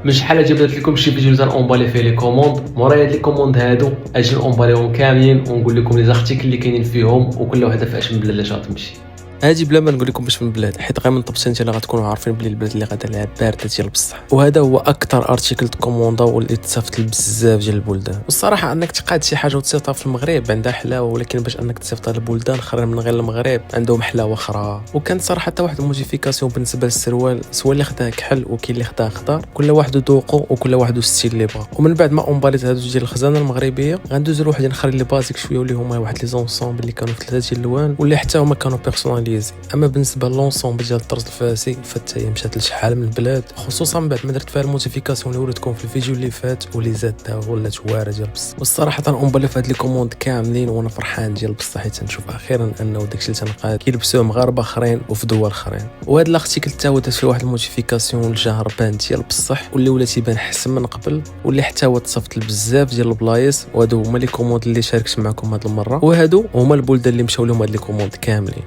من شحال هادي بدات لكم شي فيديو تنأمبالي فيه لي كوموند. مورايا هاد لي كوموند هادو اجي نأمباليهم كاملين ونقول لكم لي زارتيكل اللي كاينين فيهم وكل وحده فاش من بلاد اللي غتمشي. هادي بلا ما نقول لكم باش من بلاد، حيت غير من طبسين اللي غتكونوا عارفين بلي البلاد اللي غادا لها بارده ديال بصح. وهذا هو اكثر ارتيكل تكوموندا واللي تصيفط بزاف ديال البلدان. والصراحه انك تقاد شي حاجه وتصيفطها في المغرب عندها حلاوه، ولكن باش انك تصيفطها لبلدان اخرين من غير المغرب عندهم حلاوه اخرى. وكانت صراحه حتى واحد الموديفيكاسيون بالنسبه للسروال، سوا اللي خداها كحل وكاين اللي خداها خضر، كل واحد ذوقه وكل واحد ستيل اللي بغا. ومن بعد ما امباليت هادو ديال الخزانه المغربيه غندوز لواحد اخرين اللي بازيك شويه واللي هما واحد لي زونسومبل اللي كانوا في ثلاثه ديال الالوان واللي حتى هما كانوا بيرسوناليزي. اما بالنسبه لونسومبل ديال الطرز الفاسي فحتى هي مشات لشحال من البلاد، خصوصا بعد ما درت فيها الموديفيكاسيون اللي وريتكم في الفيديو اللي فات واللي زادتها ولات واعره ديال بصح. والصراحه تنقوم في هاد لي كوموند كاملين وانا فرحان ديال بصح، حيت نشوف اخيرا انه داكشي اللي تنقاد كيلبسوه مغاربه اخرين وفي دول اخرين. وهاد الارتيكل حتى هو درت فيه واحد الموديفيكاسيون للجهر بان ديال بصح واللي ولا تيبان حسن من قبل، واللي حتى هو تصيفط لبزاف ديال البلايص. وهادو هما لي كوموند اللي شاركت معكم هاد المره، وهادو هما البلدان اللي مشاو لهم هاد لي كوموند كاملين.